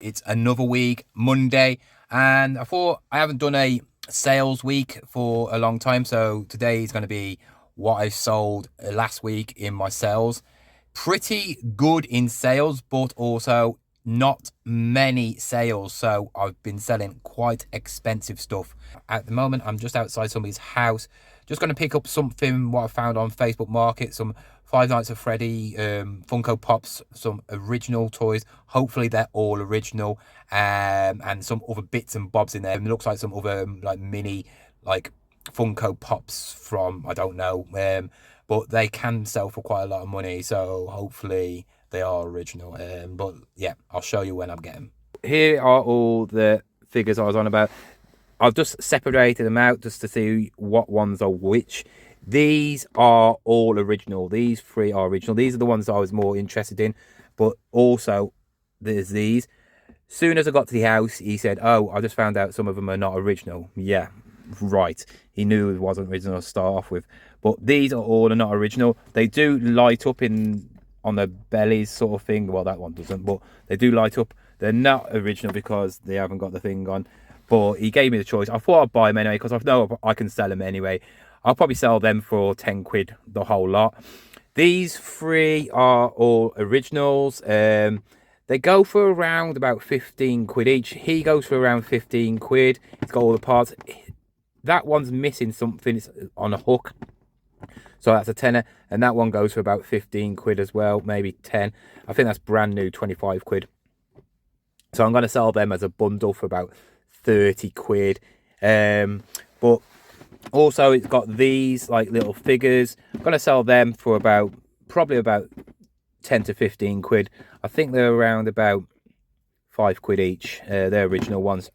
It's another week, Monday, and I thought I haven't done a sales week for a long time, so today is going to be what I sold last week in my sales. Pretty good in sales, but also not many sales, so I've been selling quite expensive stuff. At the moment, I'm just outside somebody's house, just going to pick up something what I found on Facebook Market, some Five Nights at Freddy Funko Pops, some original toys. Hopefully they're all original, and some other bits and bobs in there. It looks like some other like mini like Funko Pops from, I don't know, but they can sell for quite a lot of money, so hopefully they are original. But yeah, I'll show you when I'm getting. Here are all the figures I was on about. I've just separated them out just to see what ones are which. These are all original. These three are original. These are the ones that I was more interested in, but also there's these. Soon as I got to the house, he said, "Oh, I just found out some of them are not original." Yeah, right. He knew it wasn't original to start off with, but these are all not original. They do light up on the bellies sort of thing. Well, that one doesn't, but they do light up. They're not original because they haven't got the thing on. But he gave me the choice. I thought I'd buy them anyway because I know I can sell them anyway. I'll probably sell them for 10 quid, the whole lot. These three are all originals. They go for around about 15 quid each. He goes for around 15 quid. He's got all the parts. That one's missing something. It's on a hook, so that's a tenner. And that one goes for about 15 quid as well, maybe 10. I think that's brand new, 25 quid. So I'm going to sell them as a bundle for about 30 quid. But also it's got these like little figures. I'm going to sell them for probably about 10 to 15 quid. I think they're around about 5 quid each. They're original ones.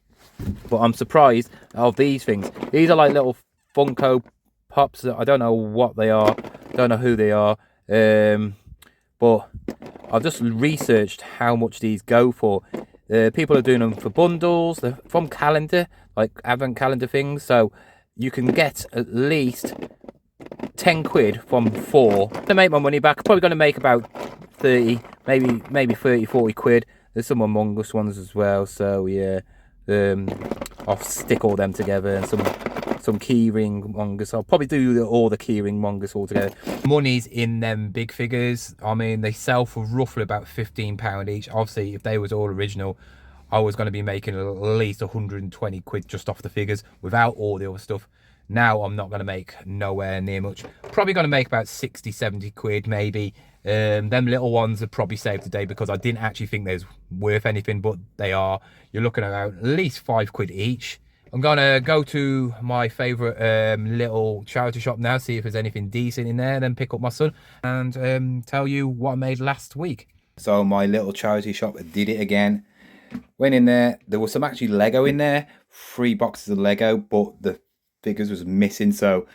But I'm surprised of these things. These are like little Funko Pops. I don't know what they are. Don't know who they are. But I've just researched how much these go for. People are doing them for bundles. They're from calendar, like advent calendar things. So you can get at least 10 quid from 4. To make my money back, I'm probably going to make about 30, maybe 30, 40 quid. There's some Among Us ones as well. So yeah, I'll stick all them together, and some keyring Among Us. I'll probably do all the keyring Among Us all together. Money's in them big figures. I mean, they sell for roughly about £15 each. Obviously, if they was all original, I was going to be making at least 120 quid just off the figures without all the other stuff. Now I'm not going to make nowhere near much. Probably going to make about 60, 70 quid maybe. Them little ones are probably saved today because I didn't actually think they're worth anything, but they are. You're looking at least 5 quid each. I'm going to go to my favourite little charity shop now, see if there's anything decent in there, then pick up my son and tell you what I made last week. So my little charity shop did it again. Went in there. There was some actually Lego in there. 3 boxes of Lego, but the figures was missing, so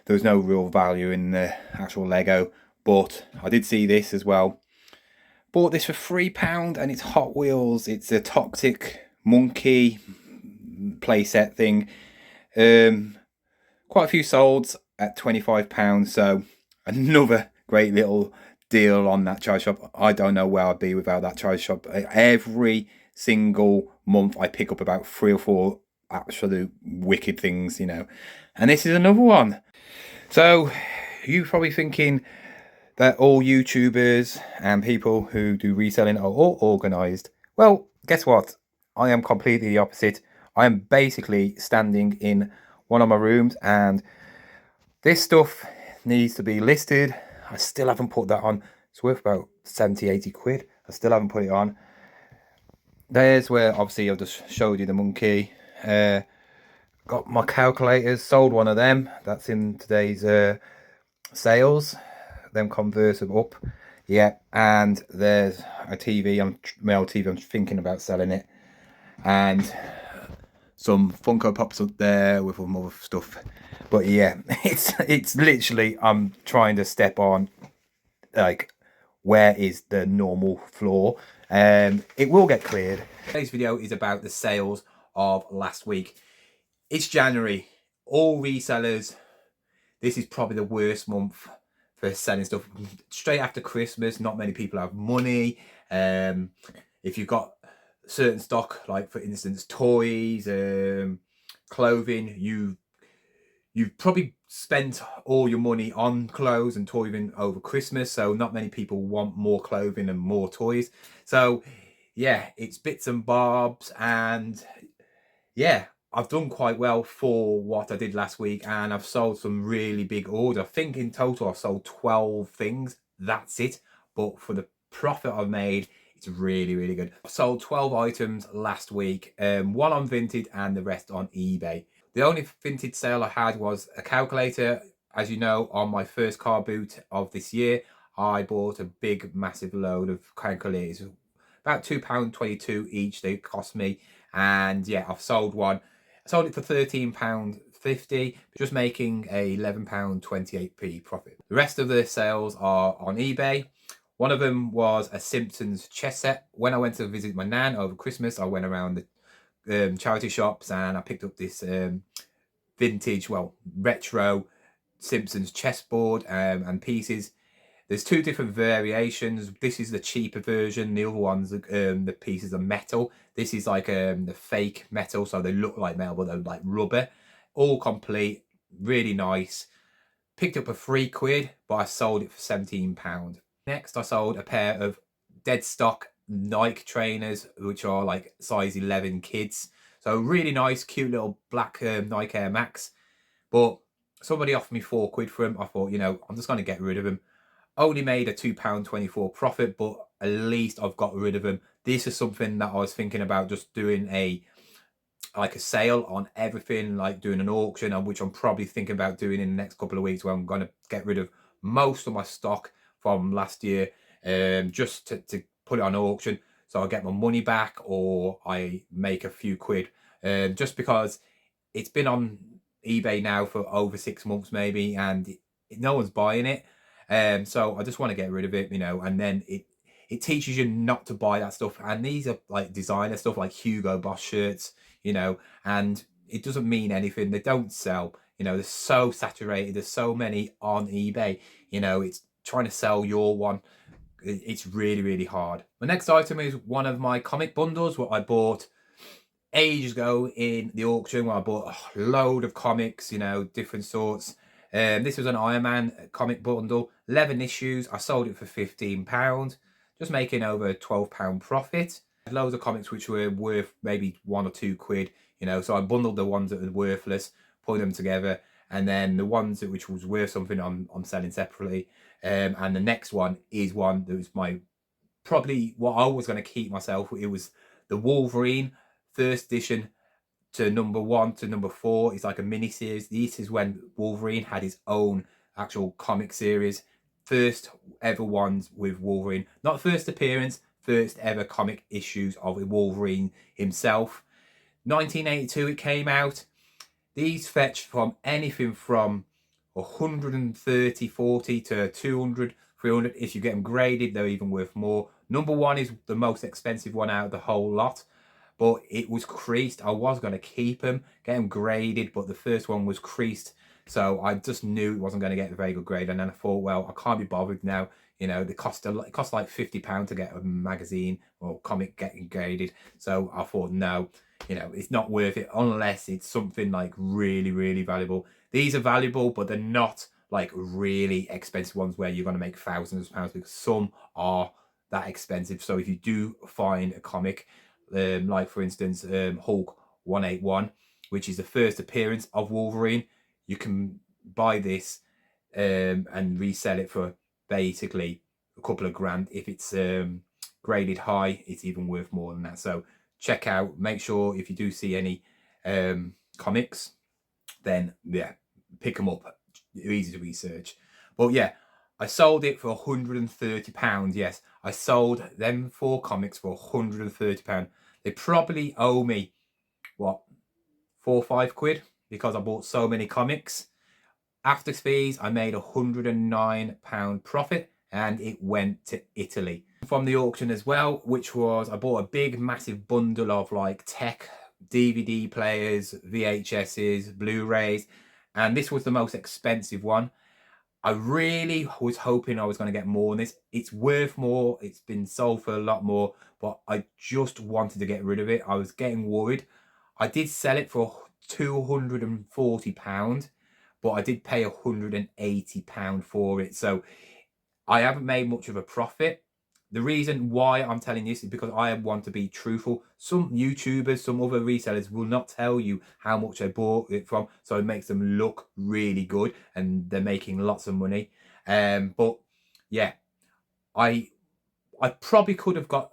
there was no real value in the actual Lego. But I did see this as well. Bought this for £3 and it's Hot Wheels. It's a Toxic Monkey playset thing. Quite a few sold at £25, so another great little deal on that charity shop. I don't know where I'd be without that charity shop. Every single month I pick up about 3 or 4 absolute wicked things, you know, and this is another one. So you're probably thinking that all YouTubers and people who do reselling are all organized. Well, guess what? I am completely the opposite. I am basically standing in one of my rooms and this stuff needs to be listed. I still haven't put that on. It's worth about 70, 80 quid. I still haven't put it on. There's where obviously I've just showed you the monkey. Got my calculators, sold one of them. That's in today's sales. Them Converse are up. Yeah, and there's a TV. My old TV. I'm thinking about selling it. And some Funko Pops up there with some other stuff. But yeah, it's literally I'm trying to step on like where is the normal floor. It will get cleared. Today's video is about the sales of last week. It's January. All resellers, this is probably the worst month for selling stuff. Straight after Christmas, not many people have money. If you've got certain stock, like for instance toys, clothing, you've probably spent all your money on clothes and toys over Christmas, so not many people want more clothing and more toys. So yeah, it's bits and bobs, and yeah, I've done quite well for what I did last week, and I've sold some really big orders. I think in total I've sold 12 things. That's it. But for the profit I've made, it's really, really good. I sold 12 items last week, one on Vinted and the rest on eBay. The only Vinted sale I had was a calculator. As you know, on my first car boot of this year, I bought a big, massive load of calculators. About £2.22 each they cost me. And yeah, I've sold one. I sold it for £13.50, just making a £11.28p profit. The rest of the sales are on eBay. One of them was a Simpsons chess set. When I went to visit my nan over Christmas, I went around the charity shops and I picked up this vintage, well, retro Simpsons chessboard and pieces. There's two different variations. This is the cheaper version. The other one's the pieces are metal. This is like the fake metal, so they look like metal, but they're like rubber. All complete, really nice. Picked up for £3, but I sold it for £17. Next, I sold a pair of dead stock Nike trainers, which are like size 11 kids. So really nice, cute little black Nike Air Max. But somebody offered me £4 for them. I thought, I'm just going to get rid of them. Only made a £2.24 profit, but at least I've got rid of them. This is something that I was thinking about, just doing a sale on everything, like doing an auction, and which I'm probably thinking about doing in the next couple of weeks, where I'm going to get rid of most of my stock from last year, just to put it on auction, so I get my money back or I make a few quid, just because it's been on eBay now for over 6 months maybe, and no one's buying it. So I just want to get rid of it, and then it teaches you not to buy that stuff. And these are like designer stuff, like Hugo Boss shirts, and it doesn't mean anything. They don't sell, they're so saturated. There's so many on eBay, it's trying to sell your one. It's really, really hard. My next item is one of my comic bundles, what I bought ages ago in the auction, where I bought a load of comics, different sorts. This was an Iron Man comic bundle, 11 issues. I sold it for £15, just making over a £12 profit. Loads of comics which were worth maybe £1 or £2, so I bundled the ones that were worthless, put them together, and then the ones which was worth something I'm selling separately. And the next one is one that was probably what I was going to keep myself. It was the Wolverine first edition to number 1 to number 4. It's like a mini series. This is when Wolverine had his own actual comic series. First ever ones with Wolverine. Not first appearance, first ever comic issues of Wolverine himself. 1982 it came out. These fetch from anything from 130, 40 to 200, 300. If you get them graded, they're even worth more. Number 1 is the most expensive one out of the whole lot, but it was creased. I was going to keep them, get them graded, but the first one was creased, so I just knew it wasn't going to get a very good grade. And then I thought, well, I can't be bothered now. It cost like £50 to get a magazine or comic getting graded. So I thought, no, it's not worth it unless it's something like really, really valuable. These are valuable, but they're not like really expensive ones where you're going to make thousands of pounds, because some are that expensive. So if you do find a comic, like for instance Hulk 181, which is the first appearance of Wolverine, you can buy this and resell it for basically a couple of grand. If it's graded high, it's even worth more than that. So check out, make sure if you do see any comics, then yeah, pick them up. They're easy to research. But yeah, I sold it for £130. Yes, I sold them 4 comics for £130. They probably owe me, what, £4 or £5, because I bought so many comics. After fees, I made £109 profit, and it went to Italy. From the auction as well, which was, I bought a big massive bundle of like tech, DVD players, VHSs, Blu-rays, and this was the most expensive one. I really was hoping I was going to get more on this. It's worth more. It's been sold for a lot more, but I just wanted to get rid of it. I was getting worried. I did sell it for £240, but I did pay £180 for it. So I haven't made much of a profit. The reason why I'm telling this is because I want to be truthful. Some YouTubers, some other resellers will not tell you how much they bought it from, so it makes them look really good and they're making lots of money. But yeah, I probably could have got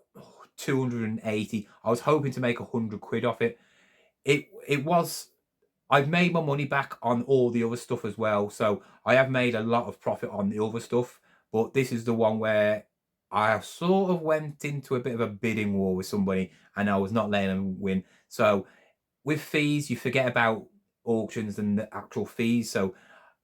280. I was hoping to make 100 quid off it. It was, I've made my money back on all the other stuff as well. So I have made a lot of profit on the other stuff. But this is the one where I sort of went into a bit of a bidding war with somebody and I was not letting them win. So with fees, you forget about auctions and the actual fees. So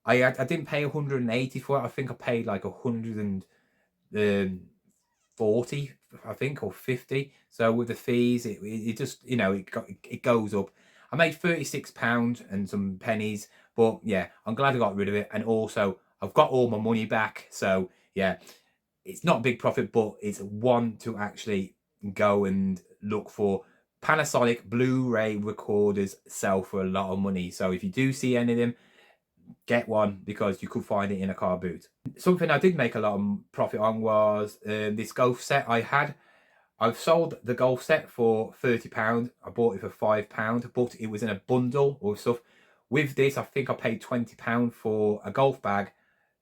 I didn't pay 180 for it. I think I paid like 140, I think, or 50. So with the fees, it just, it goes up. I made £36 and some pennies, but yeah, I'm glad I got rid of it. And also, I've got all my money back. So yeah, it's not a big profit, but it's one to actually go and look for. Panasonic Blu-ray recorders sell for a lot of money. So if you do see any of them, get one because you could find it in a car boot. Something I did make a lot of profit on was this golf set I had. I've sold the golf set for £30. I bought it for £5, but it was in a bundle of stuff. With this, I think I paid £20 for a golf bag,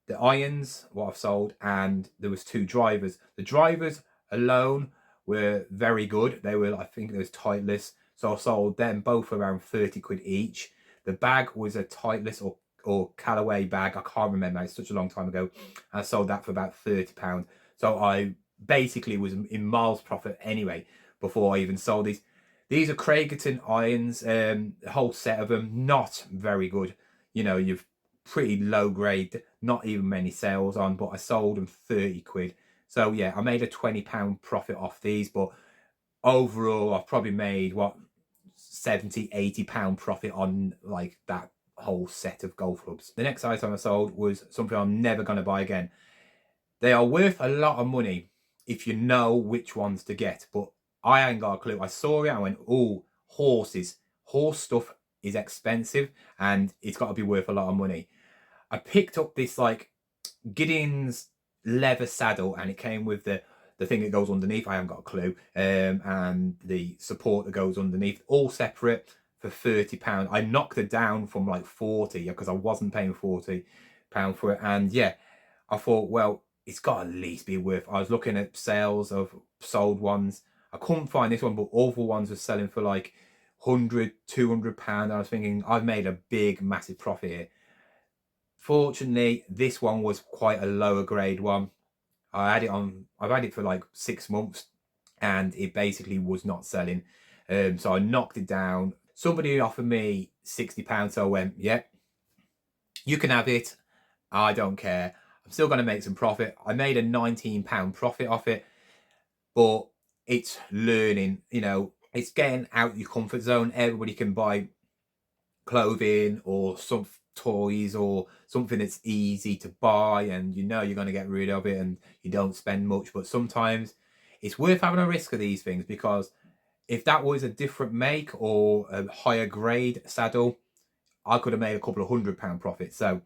the irons, what I've sold, and there was 2 drivers. The drivers alone were very good. They were, I think, it was Titleist, so I sold them both around 30 quid each. The bag was a Titleist or Callaway bag. I can't remember. It's such a long time ago. I sold that for about £30. So I basically was in miles profit anyway before I even sold these. These are Craigerton irons, a whole set of them, not very good. You've pretty low grade, not even many sales on, but I sold them 30 quid. So yeah, I made a £20 profit off these, but overall I've probably made what, 70-80 pound profit on like that whole set of golf clubs. The next item I sold was something I'm never going to buy again. They are worth a lot of money if you know which ones to get, but I ain't got a clue. I saw it, I went, oh, horses. Horse stuff is expensive and it's got to be worth a lot of money. I picked up this like Gideon's leather saddle and it came with the thing that goes underneath. I haven't got a clue. And the support that goes underneath, all separate, for £30. I knocked it down from like 40 because I wasn't paying £40 for it. And yeah, I thought, well, it's got to at least be worth. I was looking at sales of sold ones. I couldn't find this one, but other ones were selling for like £100-200. I was thinking, I've made a big, massive profit here. Fortunately, this one was quite a lower grade one. I've had it for like 6 months and it basically was not selling. So I knocked it down. Somebody offered me £60, so I went, yeah, you can have it. I don't care. I'm still going to make some profit. I made a £19 profit off it, but it's learning, it's getting out your comfort zone. Everybody can buy clothing or some toys or something that's easy to buy and you're going to get rid of it and you don't spend much. But sometimes it's worth having a risk of these things, because if that was a different make or a higher grade saddle, I could have made a couple of £100 profit. So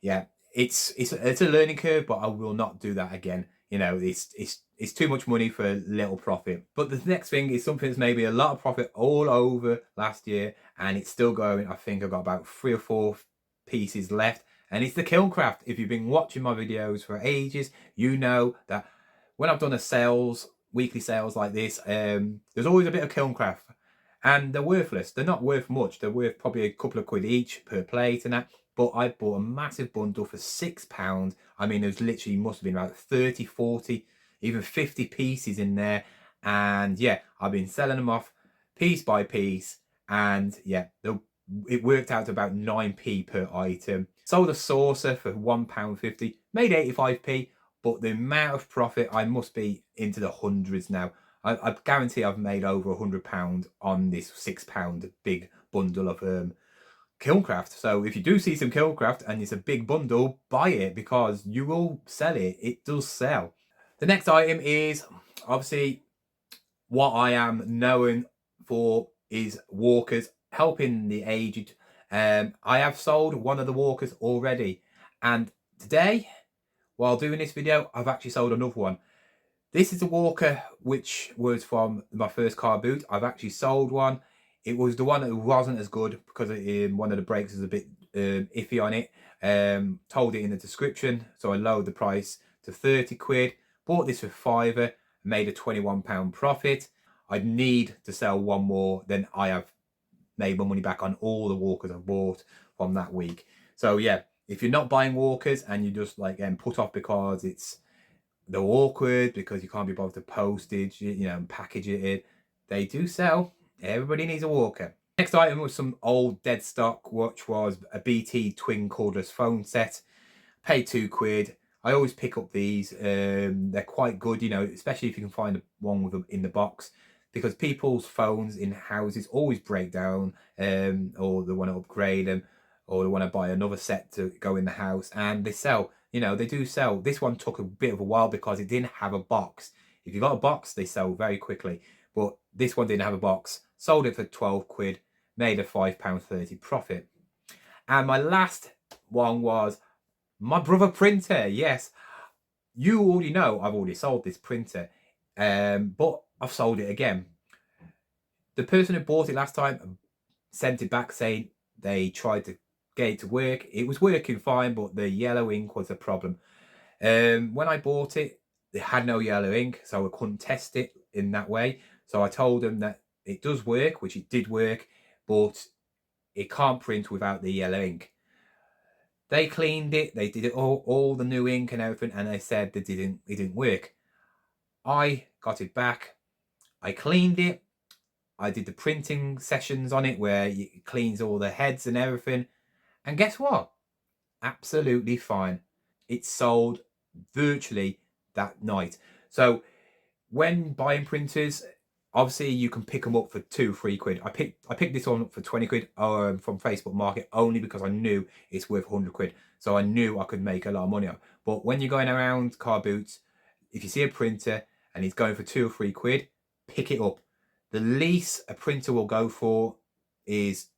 yeah, it's a learning curve, but I will not do that again. It's too much money for little profit. But the next thing is something that's maybe a lot of profit all over last year and it's still going. I think I've got about 3 or 4 pieces left, and it's the Kilncraft. If you've been watching my videos for ages, you know that when I've done a weekly sales like this, there's always a bit of Kilncraft. And they're worthless. They're not worth much. They're worth probably a couple of quid each per plate and that. But I bought a massive bundle for £6. I mean, there's literally must have been about 30, 40, even 50 pieces in there. And yeah, I've been selling them off piece by piece. And yeah, it worked out to about 9p per item. Sold a saucer for £1.50, made 85p. But the amount of profit, I must be into the hundreds now. I guarantee I've made over £100 on this £6 big bundle of Kilncraft. So if you do see some Kilncraft and it's a big bundle, buy it because you will sell it. It does sell. The next item is obviously what I am known for is walkers, helping the aged. I have sold one of the walkers already, and today, while doing this video, I've actually sold another one. This is a walker which was from my first car boot. I've actually sold one. It was the one that wasn't as good because one of the brakes is a bit iffy on it. Told it in the description, so I lowered the price to 30 quid. Bought this for £5, made a £21 profit. I'd need to sell one more, then I have made my money back on all the walkers I've bought from that week. So yeah, if you're not buying walkers and you just like getting put off because they're awkward, because you can't be bothered to postage, and package it in, they do sell. Everybody needs a walker. Next item was some old dead stock, which was a BT twin cordless phone set. Paid £2. I always pick up these. They're quite good, especially if you can find one with them in the box, because people's phones in houses always break down, or they want to upgrade them, or they want to buy another set to go in the house, and they sell. They do sell. This one took a bit of a while because it didn't have a box. If you got a box, they sell very quickly. But this one didn't have a box. Sold it for 12 quid, made a £5.30 profit. And my last one was my brother printer. Yes, you already know I've already sold this printer, but I've sold it again. The person who bought it last time sent it back saying they tried to get it to work. It was working fine, but the yellow ink was a problem. When I bought it, it had no yellow ink, so I couldn't test it in that way. So I told them that it does work, which it did work, but it can't print without the yellow ink. They cleaned it, they did it all the new ink and everything, and they said that it didn't work. I got it back, I cleaned it, I did the printing sessions on it where it cleans all the heads and everything, and guess what? Absolutely fine. It sold virtually that night. So when buying printers, obviously you can pick them up for 2-3 quid. I picked this one up for 20 quid from Facebook Market, only because I knew it's worth 100 quid. So I knew I could make a lot of money on it. But when you're going around car boots, if you see a printer and it's going for 2 or 3 quid, pick it up. The least a printer will go for is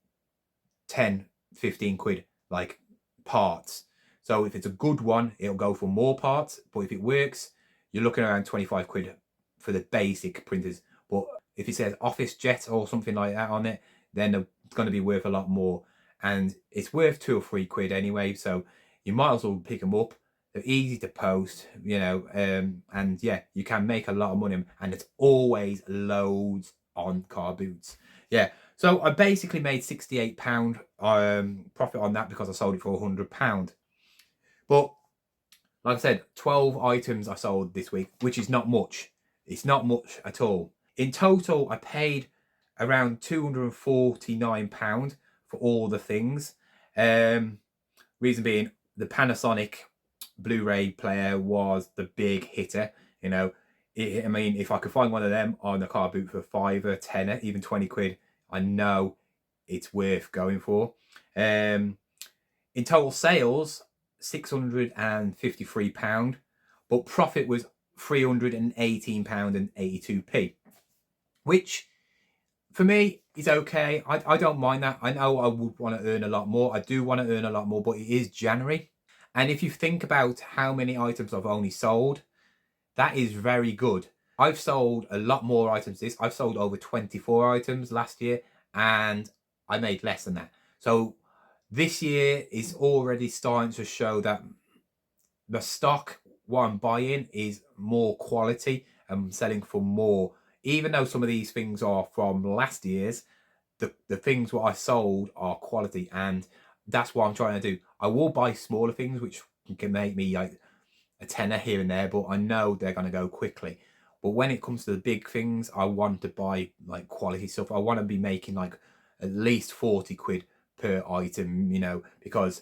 10-15 quid, like parts. So if it's a good one, it'll go for more parts. But if it works, you're looking around 25 quid for the basic printers. But if it says Office Jet or something like that on it, then it's going to be worth a lot more. And it's worth 2 or 3 quid anyway. So you might as well pick them up. They're easy to post, and yeah, you can make a lot of money. And it's always loads on car boots. Yeah, so I basically made £68 profit on that because I sold it for £100. But like I said, 12 items I sold this week, which is not much. It's not much at all. In total, I paid around £249 for all the things. Reason being, the Panasonic Blu-ray player was the big hitter. I mean, if I could find one of them on the car boot for £5, £10, even 20 quid, I know it's worth going for. In total sales, £653, but profit was £318.82, which for me is okay. I don't mind that. I know I would want to earn a lot more. I do want to earn a lot more, but it is January. And if you think about how many items I've only sold, that is very good. I've sold a lot more items I've sold over 24 items last year, and I made less than that. So this year is already starting to show that the stock, what I'm buying, is more quality. I'm selling for more. Even though some of these things are from last year's, the things what I sold are quality, and that's what I'm trying to do. I will buy smaller things which can make me like a tenner here and there, but I know they're going to go quickly. But when it comes to the big things, I want to buy like quality stuff. I want to be making like at least 40 quid per item, because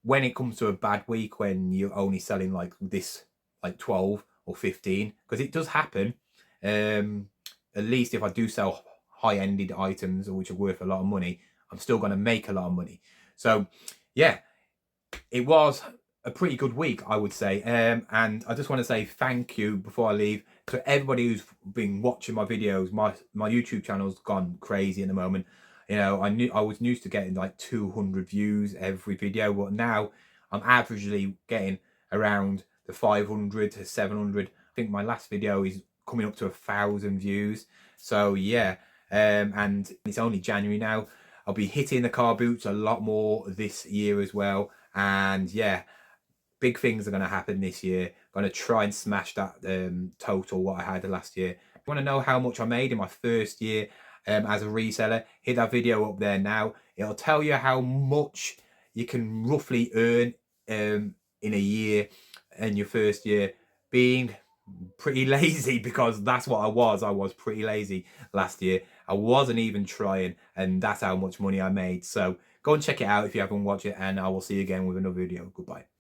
when it comes to a bad week, when you're only selling like this, like 12 or 15, because it does happen, at least if I do sell high-ended items which are worth a lot of money, I'm still going to make a lot of money. So yeah, it was a pretty good week, I would say. And I just want to say thank you before I leave to everybody who's been watching my videos. My YouTube channel's gone crazy at the moment. You know, I was used to getting like 200 views every video, but now I'm averagely getting around the 500 to 700. I think my last video is coming up to 1,000 views. So yeah, and it's only January now. I'll be hitting the car boots a lot more this year as well. And yeah, big things are going to happen this year. I'm going to try and smash that total what I had last year. If you want to know how much I made in my first year as a reseller, hit that video up there now. It'll tell you how much you can roughly earn in a year in your first year, being pretty lazy, because that's what I was pretty lazy last year. I wasn't even trying, and that's how much money I made. So go and check it out if you haven't watched it, and I will see you again with another video. Goodbye.